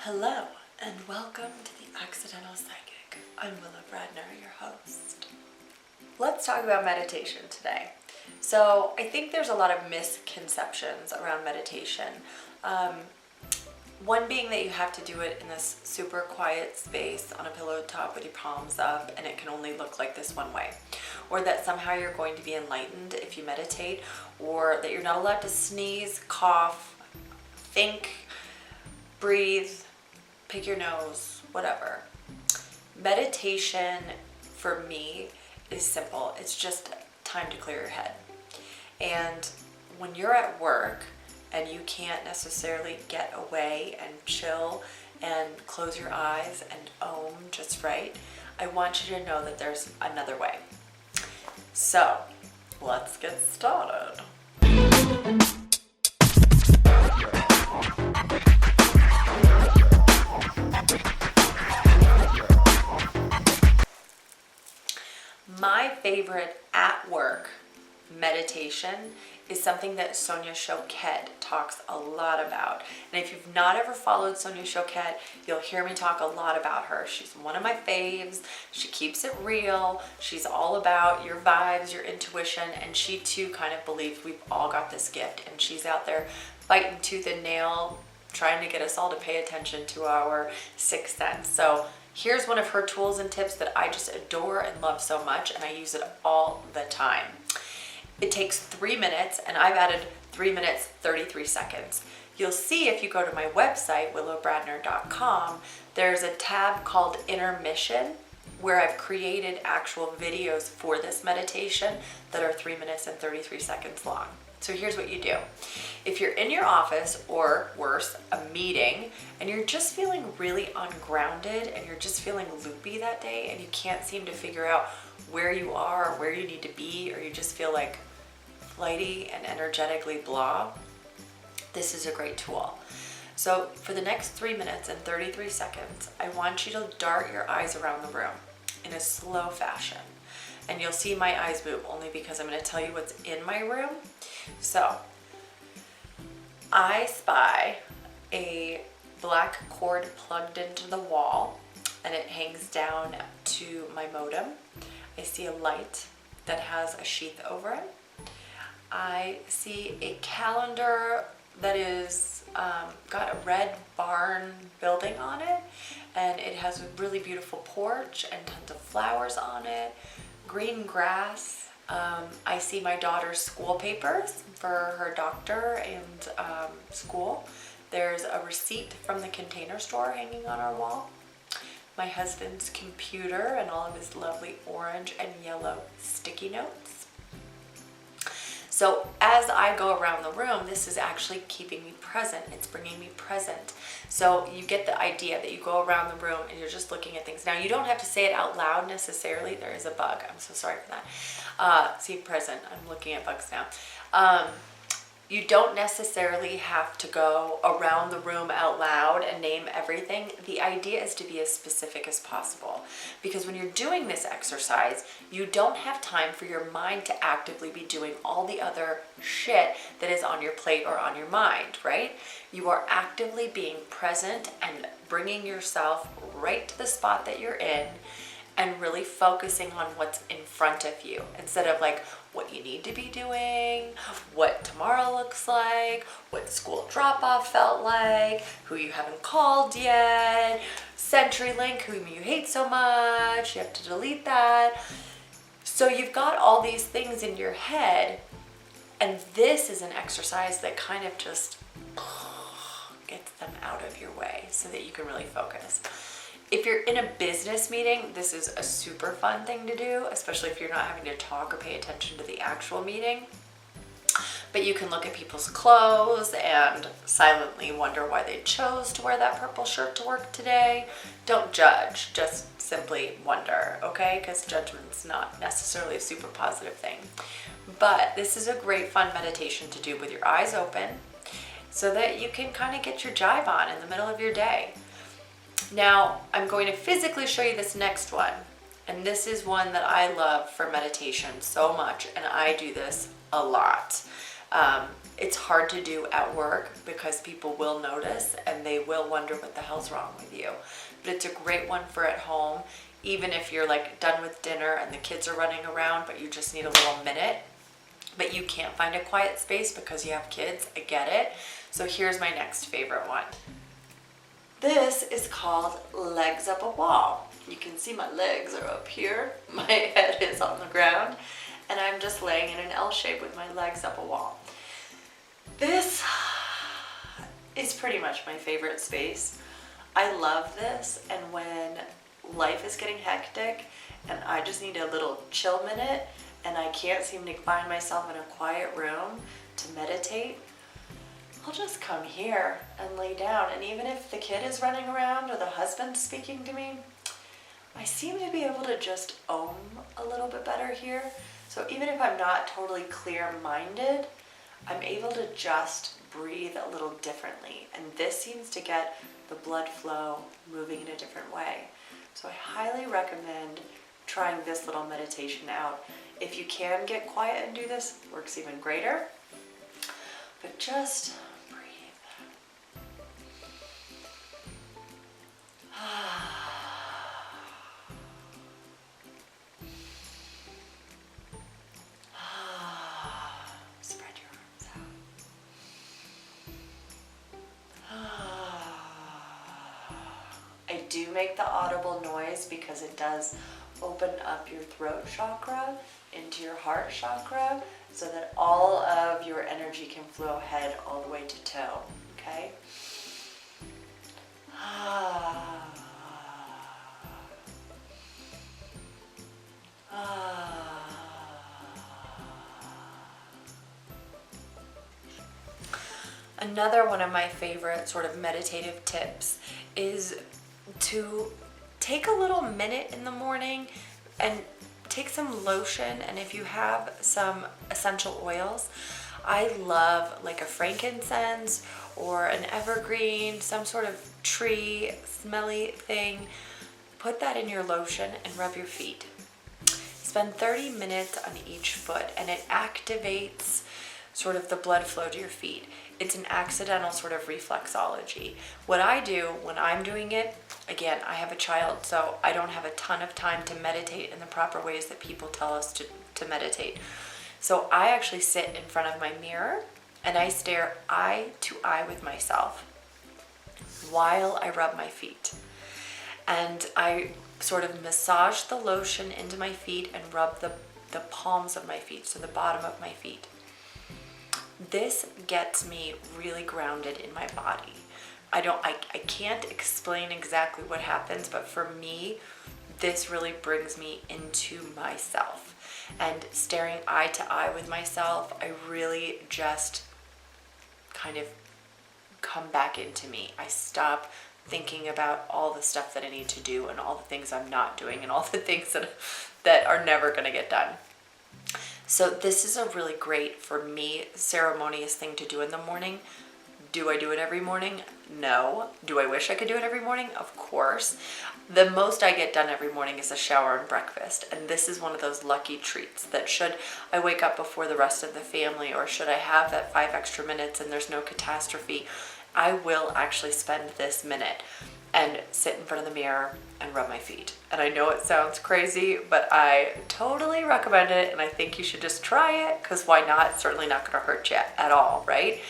Hello, and welcome to the Accidental Psychic. I'm Willow Bradner, your host. Let's talk about meditation today. So, I think there's a lot of misconceptions around meditation. One being that you have to do it in this super quiet space on a pillow top with your palms up, and it can only look like this one way. Or that somehow you're going to be enlightened if you meditate, or that you're not allowed to sneeze, cough, think, breathe, pick your nose, whatever. Meditation for me is simple. It's just time to clear your head. And when you're at work and you can't necessarily get away and chill and close your eyes and ohm just right, I want you to know that there's another way. So, let's get started. My favorite at work meditation is something that Sonia Choquette talks a lot about. And if you've not ever followed Sonia Choquette, you'll hear me talk a lot about her. She's one of my faves. She keeps it real. She's all about your vibes, your intuition, and she too kind of believes we've all got this gift. And she's out there fighting tooth and nail, trying to get us all to pay attention to our sixth sense. So here's one of her tools and tips that I just adore and love so much, and I use it all the time. It takes 3 minutes, and I've added 3 minutes, 33 seconds. You'll see if you go to my website, willowbradner.com, there's a tab called Intermission, where I've created actual videos for this meditation that are 3 minutes and 33 seconds long. So here's what you do. If you're in your office, or worse, a meeting, and you're just feeling really ungrounded and you're just feeling loopy that day and you can't seem to figure out where you are or where you need to be, or you just feel like flighty and energetically blah, this is a great tool. So for the next 3 minutes and 33 seconds, I want you to dart your eyes around the room in a slow fashion. And you'll see my eyes move only because I'm going to tell you what's in my room. So, I spy a black cord plugged into the wall, and it hangs down to my modem. I see a light that has a sheath over it. I see a calendar that is got a red barn building on it, and it has a really beautiful porch and tons of flowers on it, green grass. I see my daughter's school papers for her doctor and school. There's a receipt from the Container Store hanging on our wall. My husband's computer and all of his lovely orange and yellow sticky notes. So as I go around the room, this is actually keeping me present. It's bringing me present. So you get the idea that you go around the room and you're just looking at things. Now, you don't have to say it out loud necessarily. There is a bug. I'm so sorry for that. See, present. I'm looking at bugs now. You don't necessarily have to go around the room out loud and name everything. The idea is to be as specific as possible, because when you're doing this exercise, you don't have time for your mind to actively be doing all the other shit that is on your plate or on your mind, right? You are actively being present and bringing yourself right to the spot that you're in and really focusing on what's in front of you, instead of like what you need to be doing, what tomorrow looks like, what school drop-off felt like, who you haven't called yet, CenturyLink, whom you hate so much, you have to delete that. So you've got all these things in your head, and this is an exercise that kind of just gets them out of your way so that you can really focus. If you're in a business meeting, this is a super fun thing to do, especially if you're not having to talk or pay attention to the actual meeting. But you can look at people's clothes and silently wonder why they chose to wear that purple shirt to work today. Don't judge, just simply wonder, okay? Because judgment's not necessarily a super positive thing. But this is a great fun meditation to do with your eyes open so that you can kind of get your jive on in the middle of your day. Now, I'm going to physically show you this next one, and this is one that I love for meditation so much, and I do this a lot. It's hard to do at work because people will notice and they will wonder what the hell's wrong with you. But it's a great one for at home, even if you're like done with dinner and the kids are running around, but you just need a little minute, but you can't find a quiet space because you have kids. I get it. So here's my next favorite one. This is called Legs Up a Wall. You can see my legs are up here. My head is on the ground and I'm just laying in an L shape with my legs up a wall. This is pretty much my favorite space. I love this, and when life is getting hectic and I just need a little chill minute and I can't seem to find myself in a quiet room to meditate, I'll just come here and lay down. And even if the kid is running around or the husband's speaking to me, I seem to be able to just ohm a little bit better here. So even if I'm not totally clear-minded, I'm able to just breathe a little differently. And this seems to get the blood flow moving in a different way. So I highly recommend trying this little meditation out. If you can get quiet and do this, it works even greater. But just breathe. Spread your arms out. I do make the audible noise because it does open up your throat chakra into your heart chakra so that all of your energy can flow head all the way to toe, okay? Another one of my favorite sort of meditative tips is to take a little minute in the morning and take some lotion, and if you have some essential oils, I love like a frankincense or an evergreen, some sort of tree smelly thing. Put that in your lotion and rub your feet. Spend 30 minutes on each foot and it activates sort of the blood flow to your feet. It's an accidental sort of reflexology. What I do when I'm doing it, again, I have a child, so I don't have a ton of time to meditate in the proper ways that people tell us to meditate. So I actually sit in front of my mirror and I stare eye to eye with myself while I rub my feet. And I sort of massage the lotion into my feet and rub the palms of my feet, so the bottom of my feet. This gets me really grounded in my body. I can't explain exactly what happens, but for me, this really brings me into myself. And staring eye to eye with myself, I really just kind of come back into me. I stop thinking about all the stuff that I need to do and all the things I'm not doing and all the things that are never going to get done. So this is a really great, for me, ceremonious thing to do in the morning. Do I do it every morning? No. Do I wish I could do it every morning? Of course. The most I get done every morning is a shower and breakfast. And this is one of those lucky treats that should I wake up before the rest of the family, or should I have that 5 extra minutes and there's no catastrophe, I will actually spend this minute and sit in front of the mirror and rub my feet. And I know it sounds crazy, but I totally recommend it, and I think you should just try it, because why not? It's certainly not going to hurt you at all, right?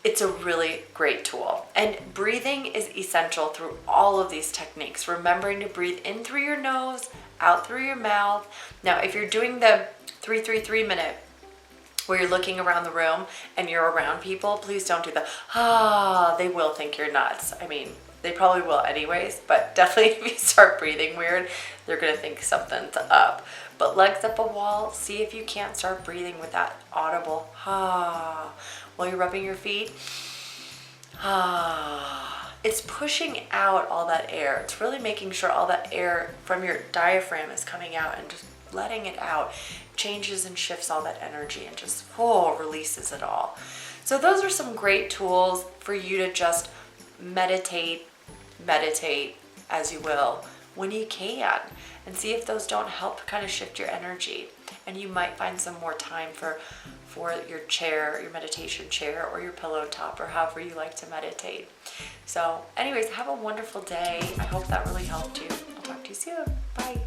It's a really great tool. And breathing is essential through all of these techniques. Remembering to breathe in through your nose, out through your mouth. Now, if you're doing the 3-3-3 minute, where you're looking around the room and you're around people, please don't do the, they will think you're nuts. I mean, they probably will anyways, but definitely if you start breathing weird, they're gonna think something's up. But legs up a wall, see if you can't start breathing with that audible while you're rubbing your feet. It's pushing out all that air. It's really making sure all that air from your diaphragm is coming out and just letting it out. Changes and shifts all that energy and just releases it all. So those are some great tools for you to just meditate as you will when you can, and see if those don't help kind of shift your energy. And you might find some more time for your chair, your meditation chair, or your pillow top, or however you like to meditate. So anyways, have a wonderful day. I hope that really helped you. I'll talk to you soon. Bye.